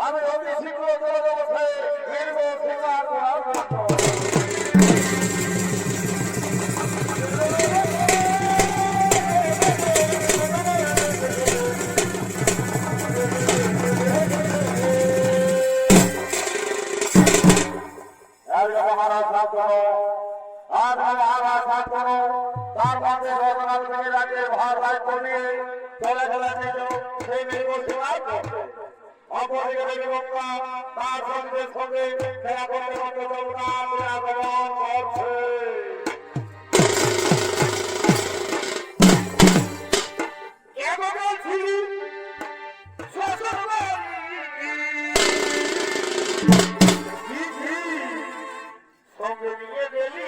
আমি অভিষিক্ত অবস্থায় তার মধ্যে ভার ভাই কমিয়ে চলে চলে সেই নির্বাচন অপরিগত যুবকরা তার সঙ্গে সঙ্গে খেলা করতে করতে আগমন করছে। সঙ্গে নিয়ে গেলি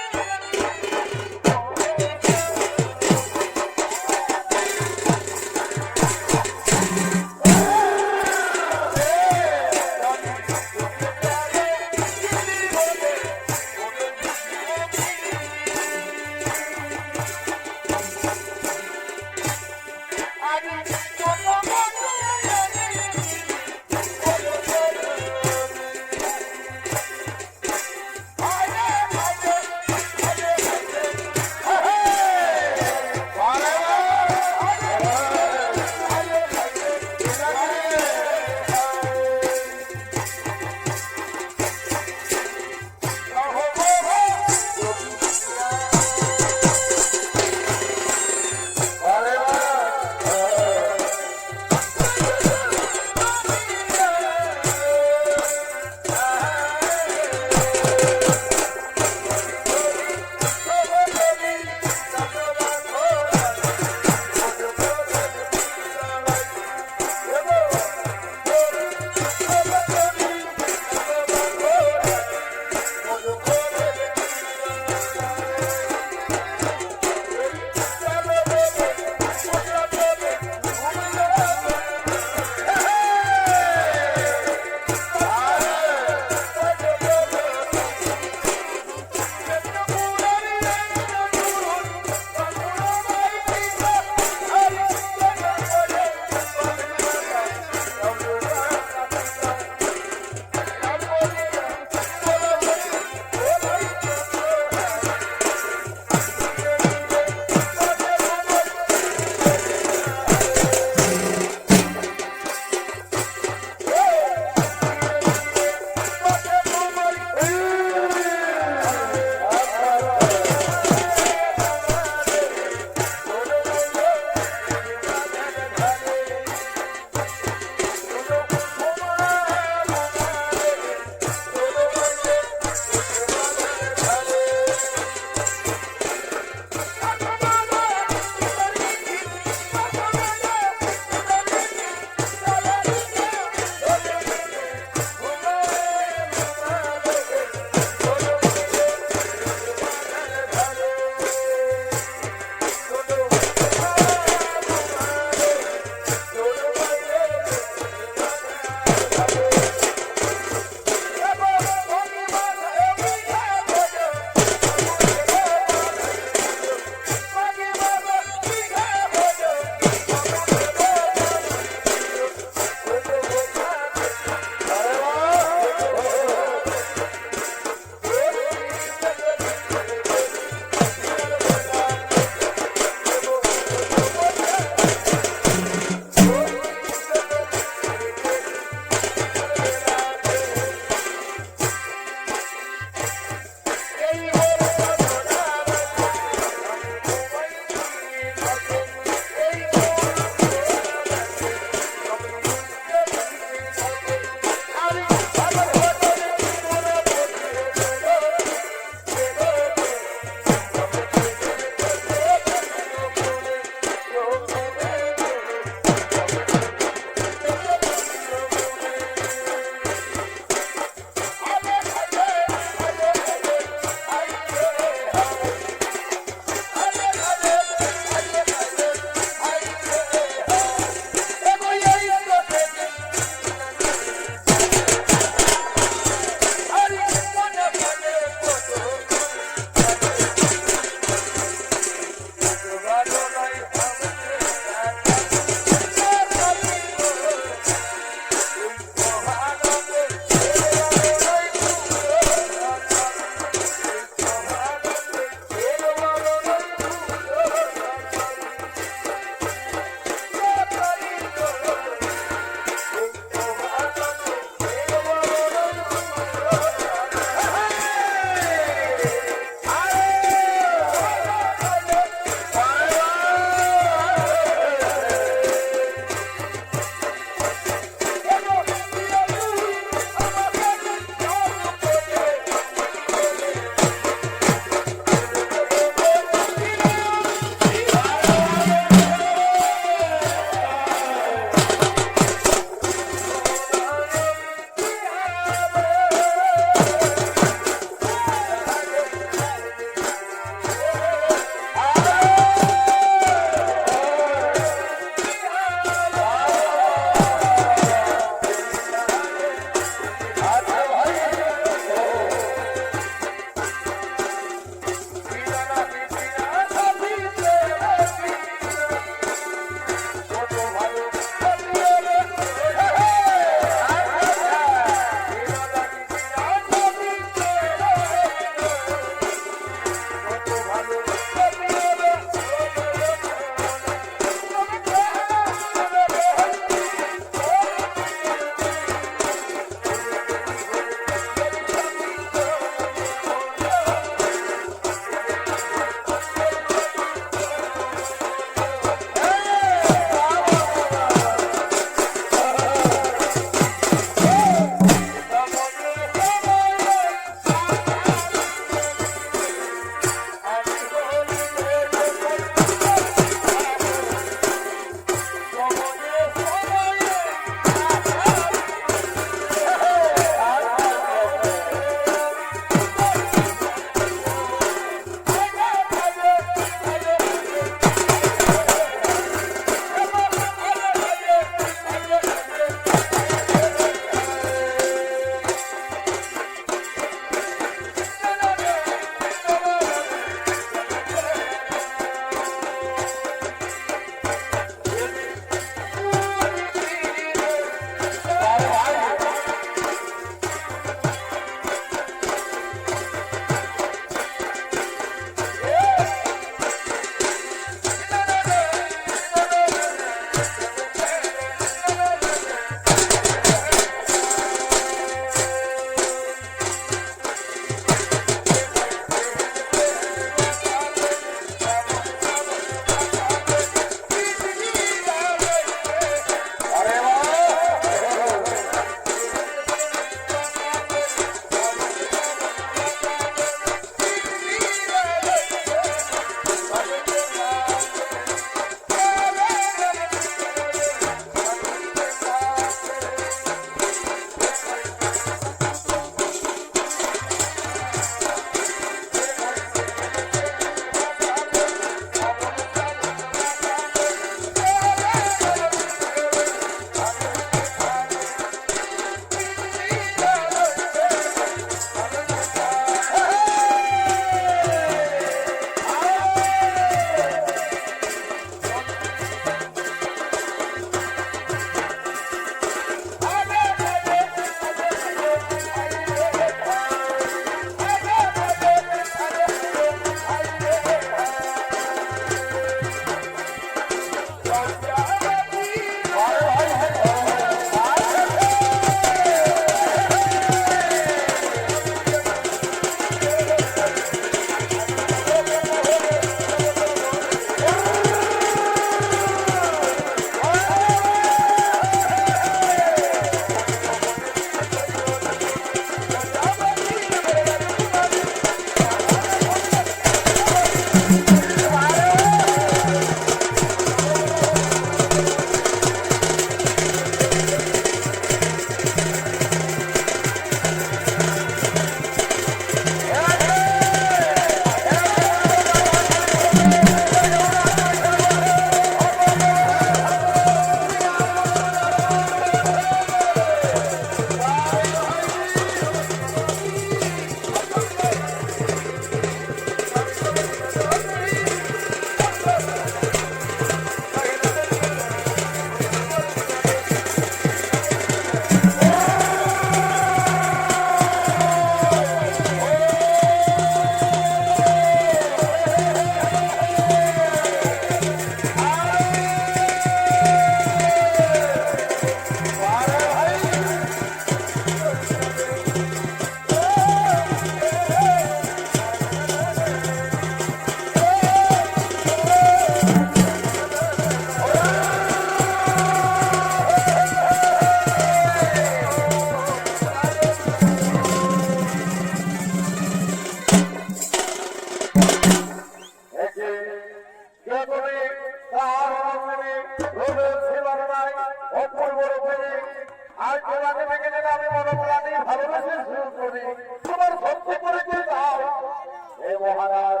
মহারাজ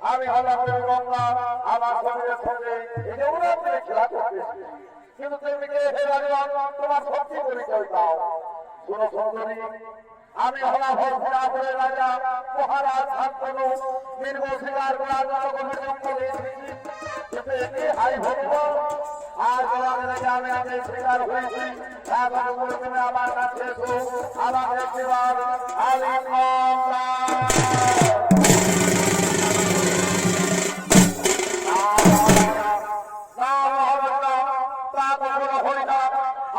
আমি হলাম গঙ্গা আমার শরীরের সঙ্গে এই যে উড়ান করে খেলা করতেছি কিন্তু তুমি কে হে রাজা তোমার সত্যি পরিচয় দাও শোনো সুন্দরী আমি হলাম হরফুরাপুরের রাজা মহারাজ শান্তনু দীর্ঘ শিকার করার জন্য জঙ্গলে এসেছি কিন্তু এটি হাই ভগবান আর তোমাদের আগে আমি শিকার হয়েছি এখন তুমি আমার কাছে এসো আমার একবার আলিঙ্গন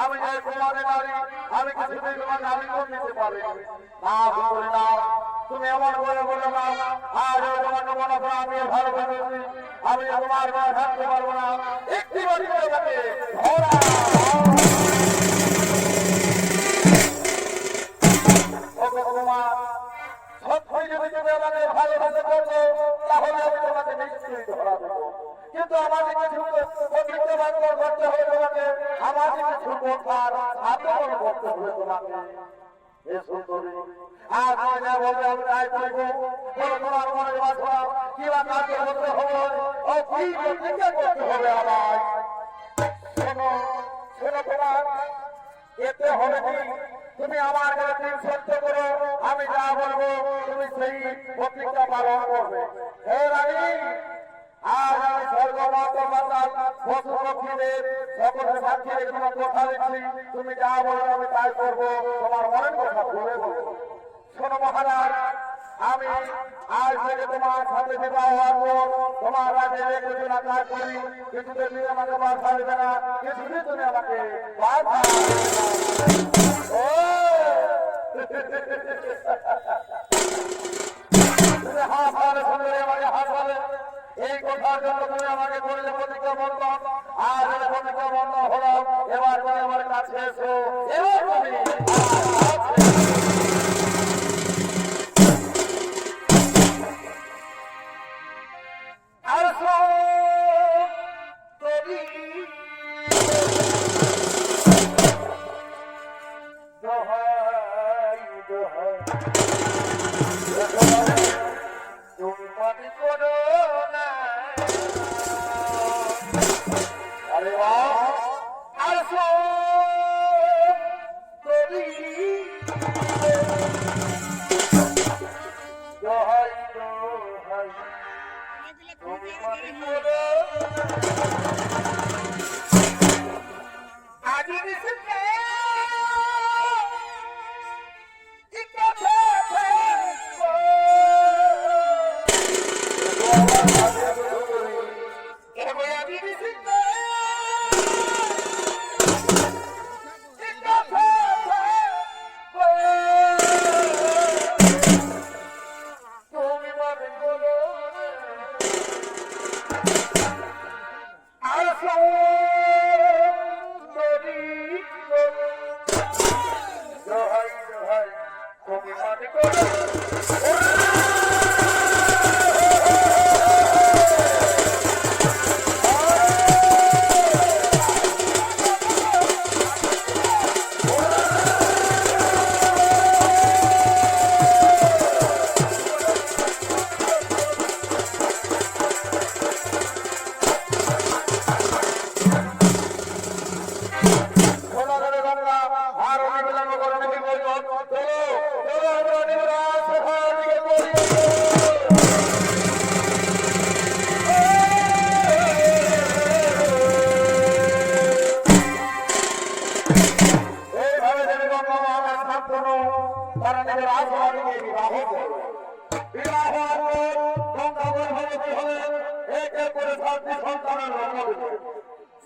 আমি যে তোমাদের নারী আমি কিছুতেই তোমাকে আলিঙ্গন দিতে পারি না বলে না তুমি এমন করে বলে না আর তোমাকে মনে করো আমি ভালোবেসেছি আমি তোমার গায়ে থাকতে পারবো না একটি বাড়ি করে থাকে সত্যই যদি তুমি আমাকে ভালোবাসে করছো তাহলে আমি তোমাকে নিশ্চয়ই ধরা দেবো কিন্তু আমাকে কিছু পবিত্র বাক্য করতে হবে তোমাকে আমাকে কিছু কথার আচরণ করতে হবে তোমাকে এ সুন্দরী আর আমি যা বলবে আমি তাই করবো তোমার মনে বাসা কিবা কাজ করতে হবে ও কি প্রতিজ্ঞা করতে হবে আমার শোনো শোনো তোমার এতে হবে কি তুমি আমার কাছে সত্য করো আমি যা বলবো তুমি সেই প্রতিজ্ঞা পালন করবে হে রানী আজ আমি স্বর্গমাত পাতাল পশু পক্ষীদের সকলের সাক্ষী তোমার কথা দিচ্ছি তুমি যা বলবে আমি তাই করবো তোমার মনের কথা বলে বলবো শোনো মহারাজ আমি আজ থেকে তোমার সাথে বিবাহ হওয়ার পর তোমার রাজ্যে একজনা কাজ করি কিছুতে তুমি আমাকে বাধা দেবে না কিছুতে তুমি আমাকে বাধা ও তুমি হাসালে সুন্দরী আমাকে হাসালে এই কথার জন্য তুমি আমাকে করলে প্রতিজ্ঞা বন্ধন আর প্রতিজ্ঞা বন্ধন হলো এবার তুমি আমার কাছে এসো এবার তুমি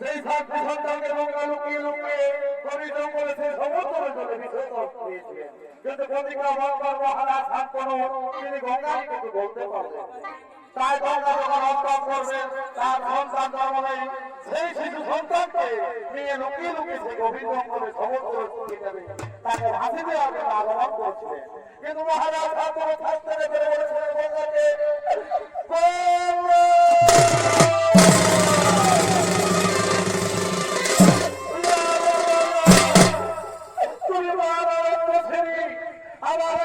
সেই সাতটি সন্তানকে গঙ্গা লুকিয়ে লুকিয়ে কবি জঙ্গলে সেই সমুদ্রে জলে বিসর্জন দিয়েছিলেন কিন্তু প্রতিজ্ঞা ভঙ্গের মহারাজ শান্তনু তিনি গঙ্গাকে কিছু বলতে পারলেন তাই গঙ্গা যখন হত্যা করবেন তার সন্তান জন্ম নেই সেই শিশু সন্তানকে নিয়ে লুকিয়ে লুকিয়ে সেই গভীর জঙ্গলে সমুদ্রে চলে যাবে তাকে ভাসি দিয়ে আপনি আগমন করছিলেন কিন্তু মহারাজ শান্তনু থাকতে পেরে বলেছিলেন গঙ্গাকে আমার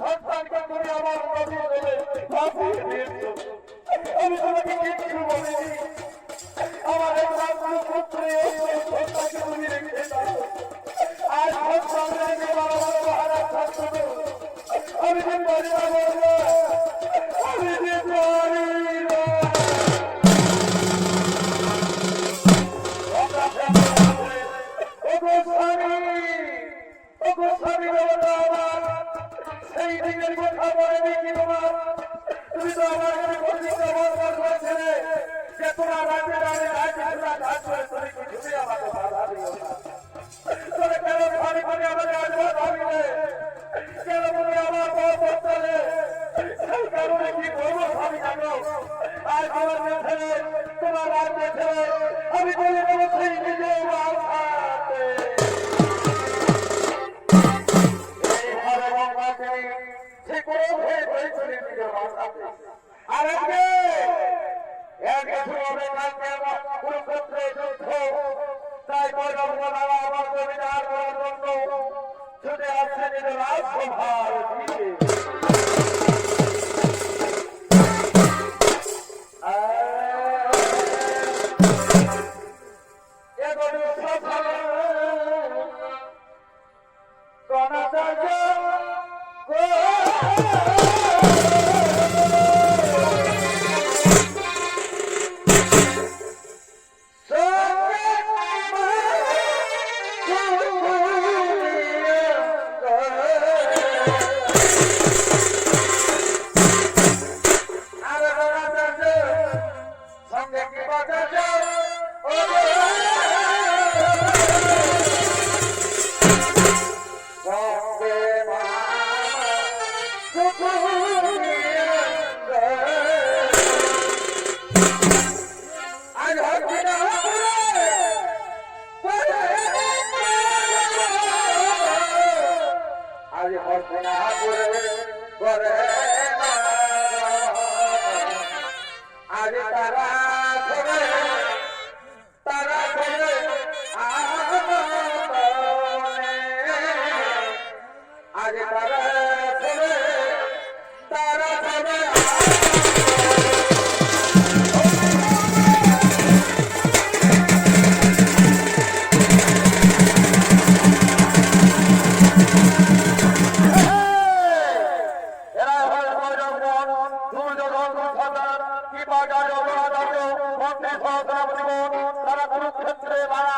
সন্তানকে তুমি আমার নদী দেবে ভাবিয়ে দিয়েছো। আমি তোমাকে কিচ্ছু বলিনি। আমার এই মাত্র পুত্র সত্তাকে তুমি রেখে দাও। আজ সন্তান রেখে বাবা মহারা থাকতো। আমি যে পারি না বলবো, আমি যে পারি না। সেই দিনের কথা মনে নেই কি তোমার? তুমি তো আমার কাছে বলছিলে যে তোমার রাজ্যে রাজে রাজ করে তুমি কিছুই আমাকে বাধা দিও না। তবে কেন ভাবি করে আমাকে আজবাদ ভাবিলে? কেন তুমি আমার বড় বলতে? সেই কারণে কি বলবো ভাবি জানো? আর আমার ছেলে তোমার রাজ্যে ছেলে আমি বলে দেবো সেই নিজে আর কুরুক্ষেত্রে যুদ্ধ, তাই আমার জমিদার করার জন্য ছুটে আসছে নিজের রাজসভার দিকে। তারা কুরুক্ষেত্রে মারা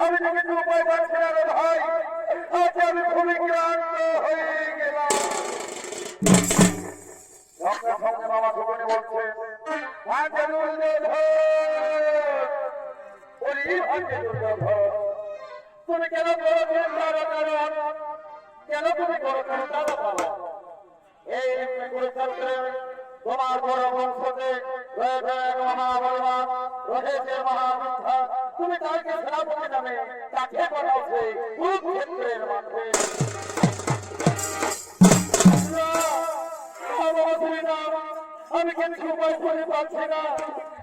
আমি তো কিছু উপায় পাচ্ছি না রে ভাই, আজ আমি খুবই ক্লান্ত হয়ে গেলাম। মামা সুমনি বলছে ভাগ্যে দুর্যোধন ওরে ভাগ্যে দুর্যোধন তুমি কেন করো চিন্তার কারণ কেন তুমি করো চিন্তার কারণ এই পরিচর্যে তোমার বড় বংশতে রয়েছে মহাবলবান রয়েছে মহামিথ্যা তুমি তাকে সেনাপতি নামে তাকে বলাছে কুরুক্ষেত্রের মাঠে আমি কিছু উপায় করে পাচ্ছি না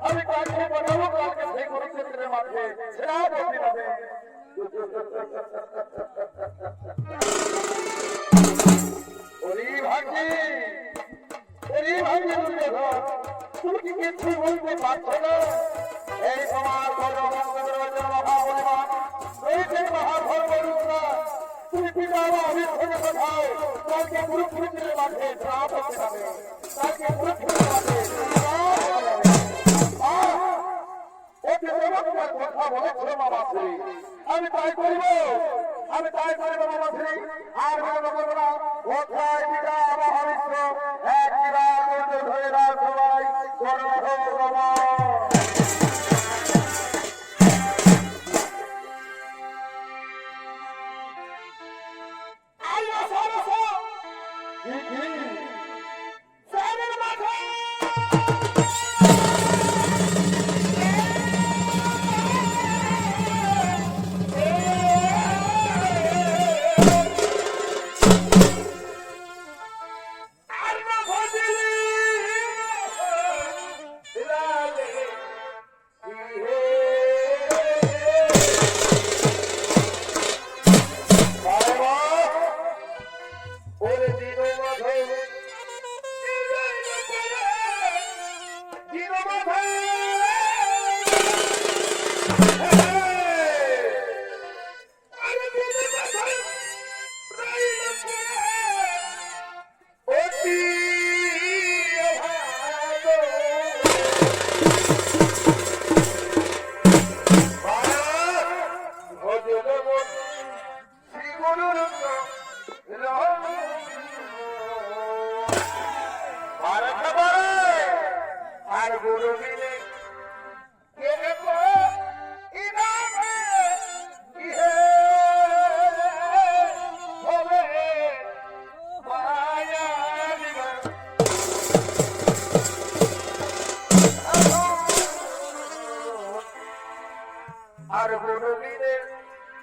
আমি কাকে বলাবো কাকে সেই কুরুক্ষেত্রের মাঠে সেনাপতি নামে তুমি কি কিছু বলতে পারছো না এই তোমার মহাবলবান তুমি পিতা আমি কোথাও কালকে কুরুক্ষেত্রের মাঠে সেনাপতি নামে তাকে কুরুক্ষেত্রের মাঠে কথা বলেছিল মামা শ্রী আমি তাই করিব মামা শ্রী আর করবো না কোথায় পিতা মহাবিশ্ব এক ধরে সবাই আর গুরুবিনে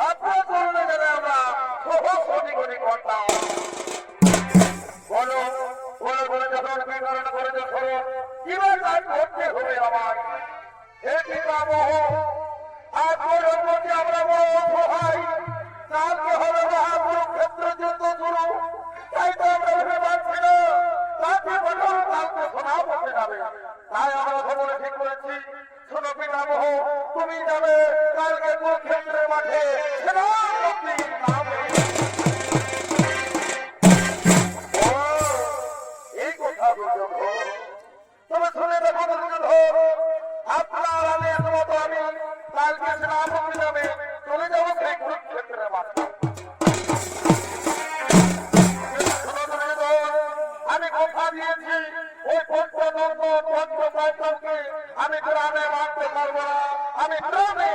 আপনার করলে যারা আমরা সহজ গতি করতাম। বলো বলো বলে যখন বিতরণ করে যখন কিবা কাজ করতে হবে আমার এই পিতামহ আর প্রতি আমরা বড় অসহায়। কালকে হলো মহাকুরুক্ষেত্র যুদ্ধ শুরু, তাই তো আমরা ভেবে পাচ্ছি না কালকে বলো কালকে শোনা বলতে যাবে। তাই আমরা খবরে ঠিক করেছি, শোনো পিতামহ তুমি যাবে কালকে কুরুক্ষেত্রের মাঠে সেনাপতি নামে। এই কথা দুর্যোধন তবে শুনে দেখো দুর্যোধন, আপনার আমি একমত আমি কালকে সেনাপতি নামে চলে যাবো সেই কুরুক্ষেত্রের মাঠে। আমি কথা দিয়েছি ওই পঞ্চদন্ড পঞ্চপাণ্ডবকে আমি গ্রামে মারতে পারবো না, আমি গ্রামে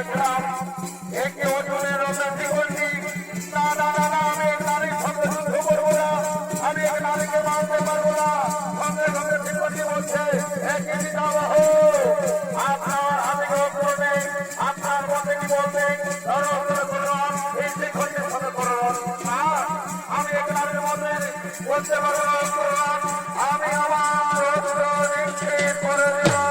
করেছিলাম একে অর্জুনের অগ্রাসী করছি। না না না না, আমি এক নারীর সঙ্গে যুদ্ধ করবো না, আমি এক নারীকে মারতে পারবো না। সঙ্গে সঙ্গে শ্রীপতি বলছে, একে পিতামহ আপনার হাতে গ্রহণ নেই, আপনার মতে কি বলবেন? এই শিক্ষকের সাথে করুন। আমি এক নারীর মধ্যে বলতে পারবো না, আমি আমার অস্ত্র নিক্ষেপ করে দিলাম।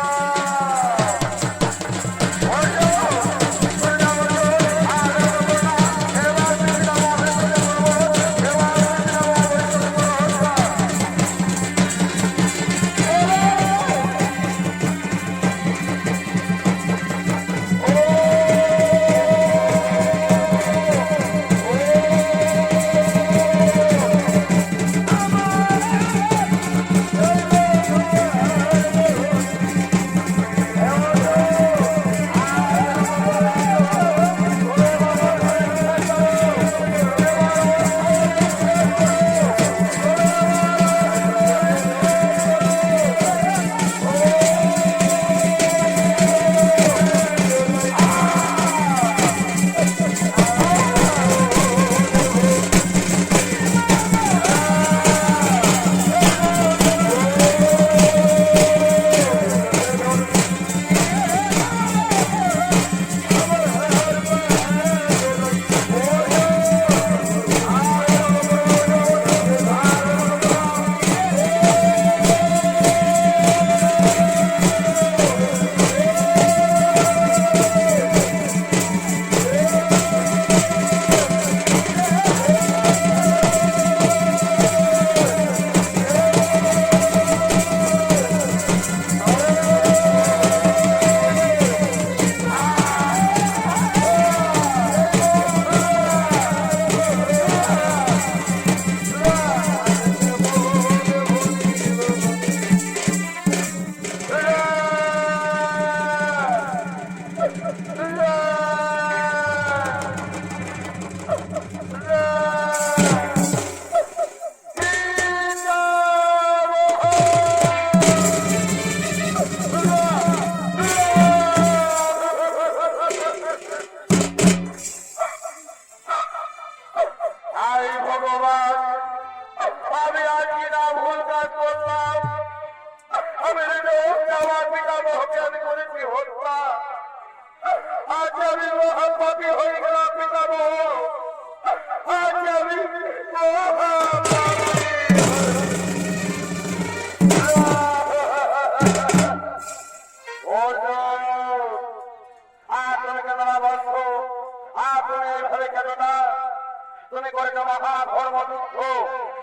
তুমি করেছো মহা ধর্মযুদ্ধ,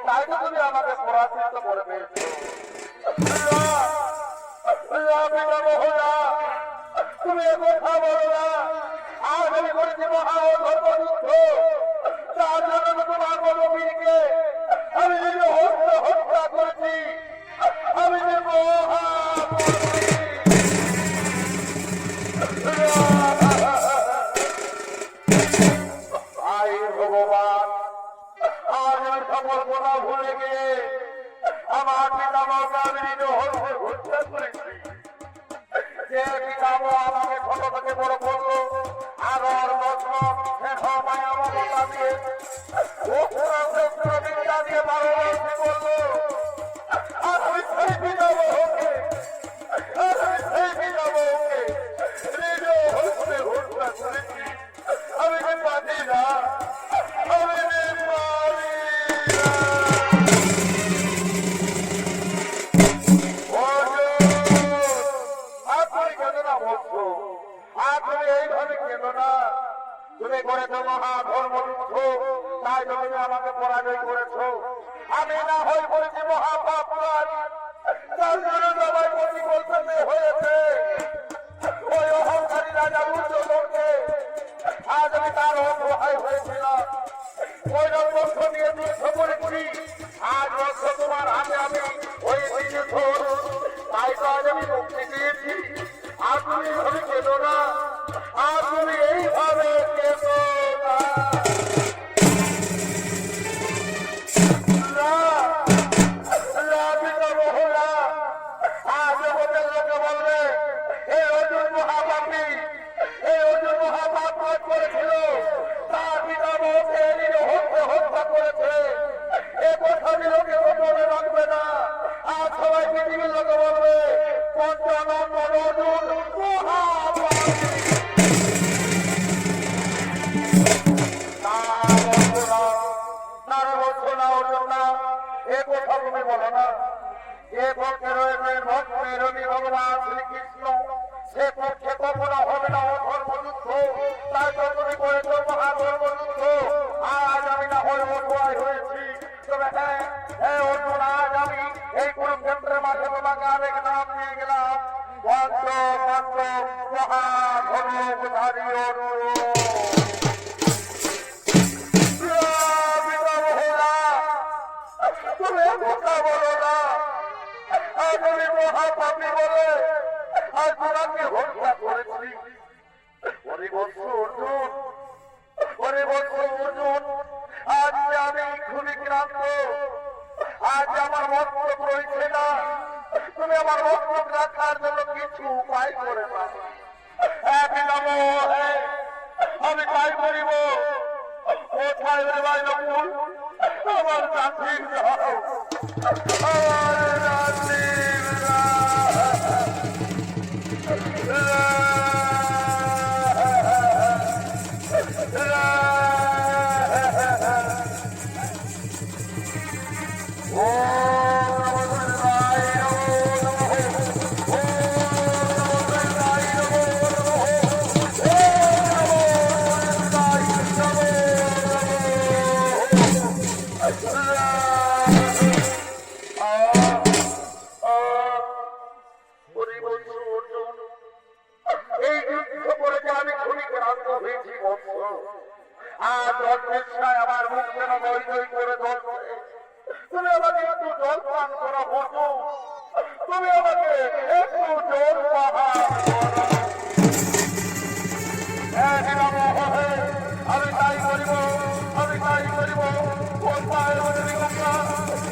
তাই তো তুমি আমাকে পরাজিত করে পেয়েছো। তুমি কথা বলো না, আজ আমি করেছি মহা ধর্মযুদ্ধ, তার জন্য তোমার বলবীরকে আমি নিজে হত্যা করেছি। আমি যে মহা ভগবান, আজ আমি সকল কথা ভুলে গিয়ে আমার পিতামহকে আমি নিজে হত্যা করেছি। যে পিতামহ আমাকে ছোট থেকে বড় করলো, আগর বছর মায়া মমতা দিয়ে বিদ্যা দিয়ে পারদর্শী করলো, আর আমি সেই পিতামহকে নিজে হত্যা করেছি। আমি যে পারি না, আমি যে পারি না। আপনি কেন না বলছো? আপনি এইভাবে কেন না? তুমি করেছো মহা ধর্মযুদ্ধ, তাই তুমি আমাকে পরাজয় করেছো। আমি না হয়ে করেছি মহাপাপ, তার জন্য সবাই প্রতিকল্পনে হয়েছে। ওই অহংকারী রাজা দুর্যোধনকে আজ আমি তার অসহায় হয়েছিলাম, ওই রক্ষ নিয়ে যুদ্ধ করেছি। আজ রক্ষ তোমার হাতে আমি হয়েছি যুদ্ধ, তাই তো আজ আমি মুক্তি দিয়েছি। আর তুমি এইভাবে কেঁদো না, আর তুমি এইভাবে কেঁদো না। আজ লোকে বলবে, হে অর্জুন মহাপাপী, হে অর্জুন মহাপাপী। না, এ কথা তুমি বলো না। যে পক্ষে রয়েছেন ভক্তের রবি ভগবান শ্রীকৃষ্ণ, সে পক্ষে কখনো হবে না অধর্মযুদ্ধ। তাই তো তুমি করেছ মহাধর্মযুদ্ধ। আজ আমি না হয় অসহায় হয়েছি, তবে হ্যাঁ অর্জুন, আজ আমি এই কুরুক্ষেত্রের মাঝে তোমাকে আরেক নাম দিয়ে গেলাম, পঞ্চ পাণ্ডব মহাধনুধারী অর্জুন। তুমি কথা বলো না, আমি মহাপাপী বলে আজ তোমাকে হত্যা করেছি। ওরে বৎস অর্জুন, ওরে বৎস অর্জুন, আজ আমি খুবই ক্লান্ত, আজ আমার মস্তক রয়েছে না, তুমি আমার মস্তক রাখার জন্য কিছু উপায় করে না। আমি তাই করিব। কোথায় আমার জাতির আমার আমার মুখ যেন দই দই করে ধরছে। তুমি আমাকে একটু জল পান করা হতো, তুমি আমাকে একটু জল পাহাড় আমি তাই করিব, আমি তাই করিব।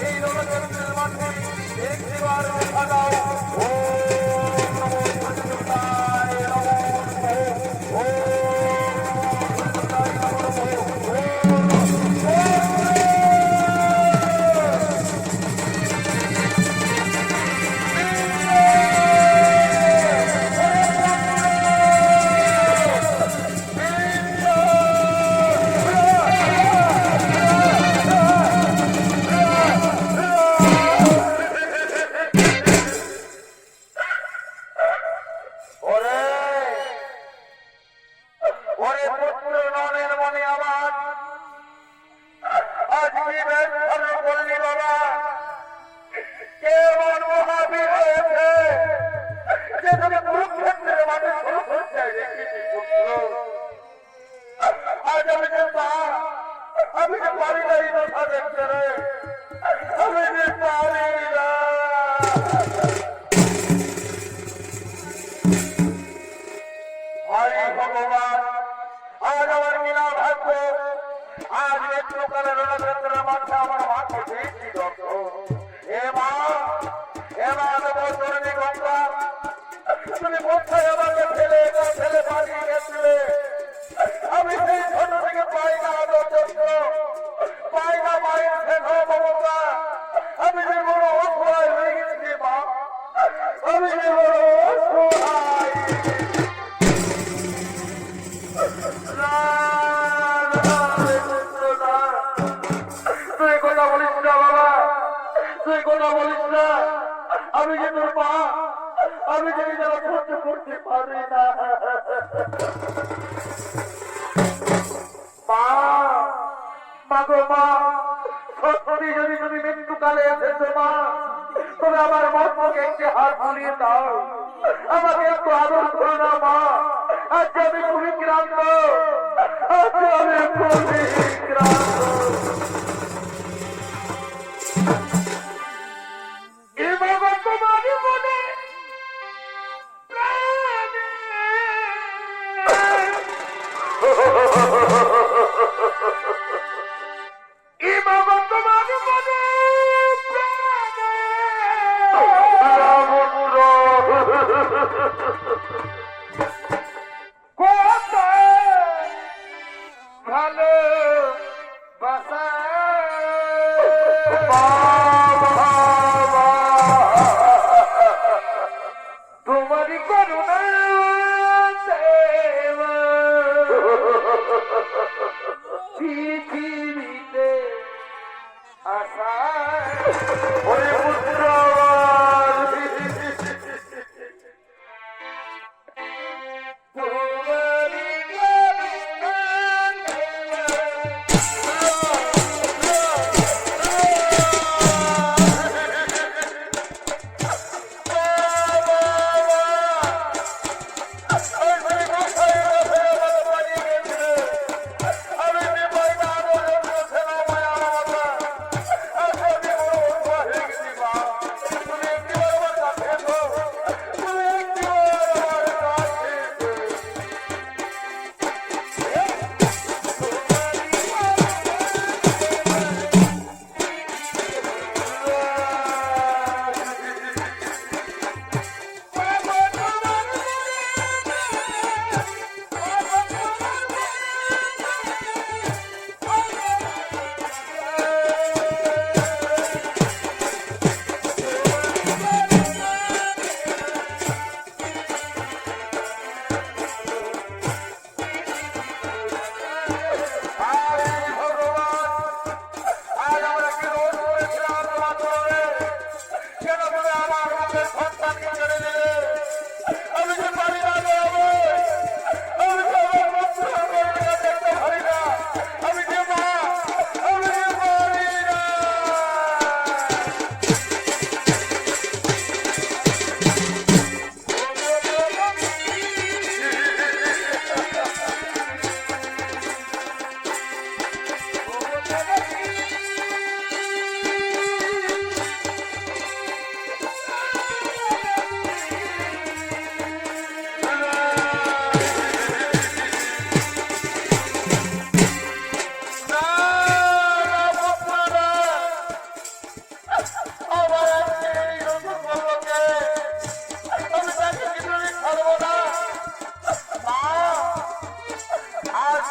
এই রণক্ষেত্রের মাঠে একটিবার দেখা দাও। আমি পারি না এই কথা দেখতে রে, আমি পারি না। হরি ভগবান, আজ আমার মিলা ভাগ্য, আজ একটু কালে রণক্ষেত্রের মাঠে আমার মাকে পেয়েছি দত্ত। এ মা বছরী গঙ্গা, তুমি কোথায় আমাকে ফেলে ফেলে পাঠিয়ে গেছিলে? আমি সেই ছোট থেকে পাই না আদর্য, পাই না মায়ের স্নেহ মমতা। আমি যে বড় অসহায় হয়ে গেছি মা, আমি যে বড় অসহায়। তুই কথা বলিস না বাবা, তুই কথা বলিস না। আমি যে তোর মা, আমি যে নিজেরা সহ্য করতে পারি না। সত্যি যদি তুমি মৃত্যুকালে এসেছো মা, তবে আমার মতকে একটি হাত বুলিয়ে দাও, আমাকে একটু আদর করো না মা। আজ আমি খুবই ক্লান্ত, আজ আমি খুবই ক্লান্ত। ভালো বাসা তোমারই করুণা পৃথিবীতে আশা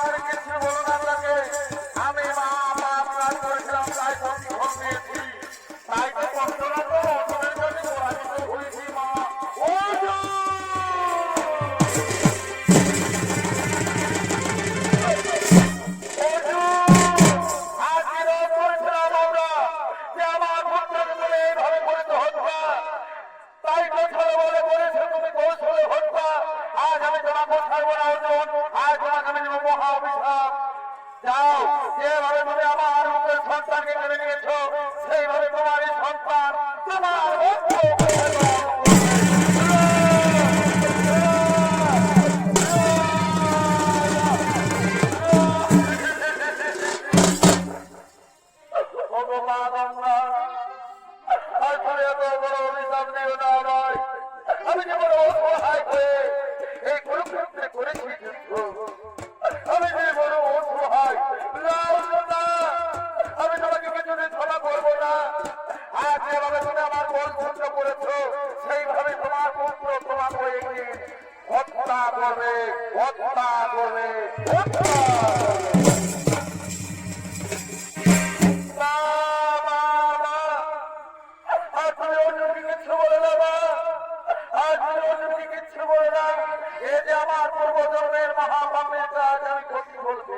আর কিছু বলুন আপনাকে আমি মা আপনার করেছিলাম তাই সব নিয়েছি তাই তো কষ্ট রাখবো তোমার জন্য আমি তো হয়েছি মা যাও যেভাবে তুমি আমার মুখের সন্তানকে কেড়ে নিয়েছো সেইভাবে তোমার এই সন্তান তোমার আমি যেমন অসহায় হয়ে এই কুরুক্ষেত্রে করেছি আমি যে বড় অসহায় আমি তোমাকে কিছুদিন ক্ষমা করবো না আর যেভাবে তুমি আমার মন বন্ধ করেছো সেইভাবে তোমার পুত্র তোমার হয়ে গিয়ে হত্যা করবে হত্যা করবে আর তুমি অন্যকে কিচ্ছু বলে না মা আর তুমি অন্যকে কিচ্ছু বলে না এ যে আমার পূর্বজন্মের মহাপাপের কাজ আমি ক্ষতি বলতে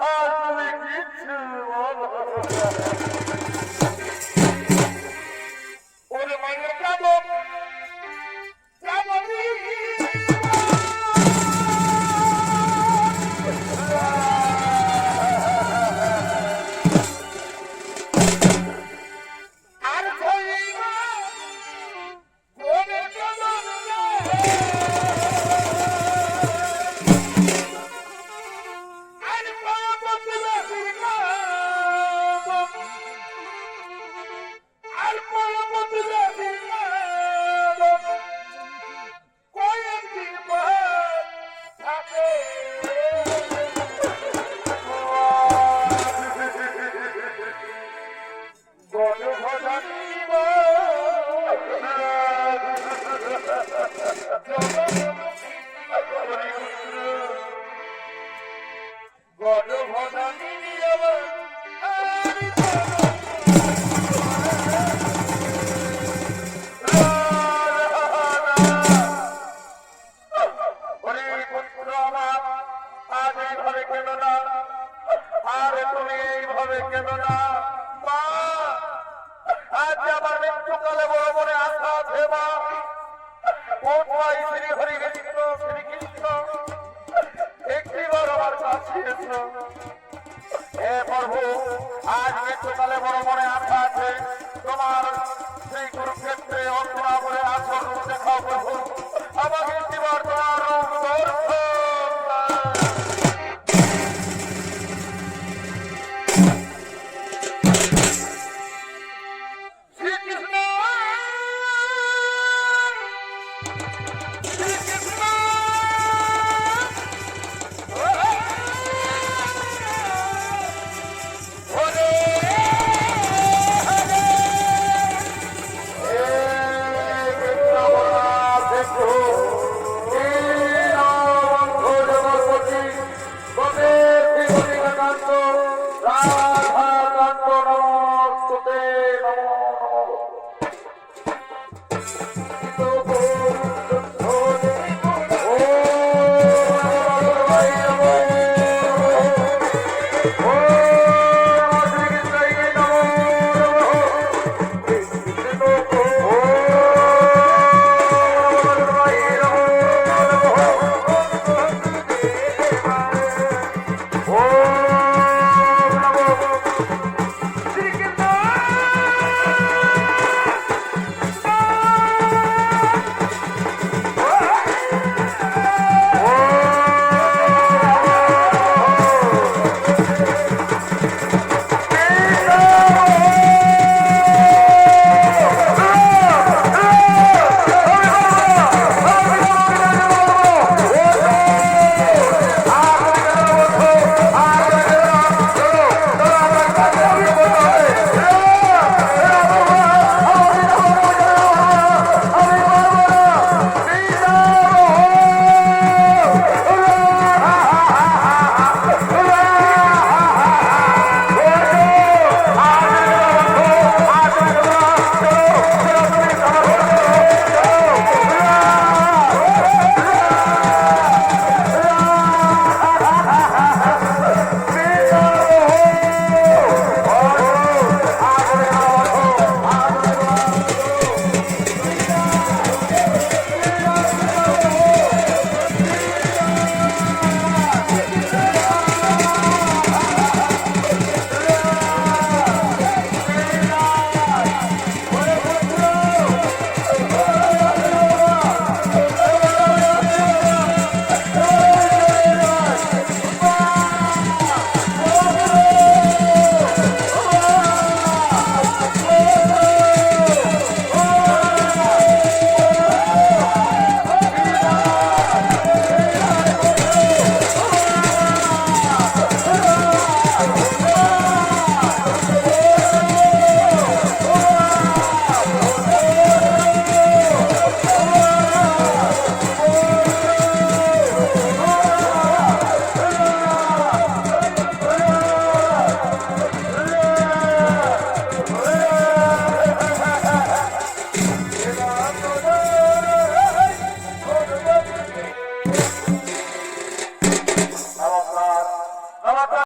আর তুমি কিচ্ছু বলো ওরে মায়ের কেমন আজ মৃত্যুকালে বড় মনে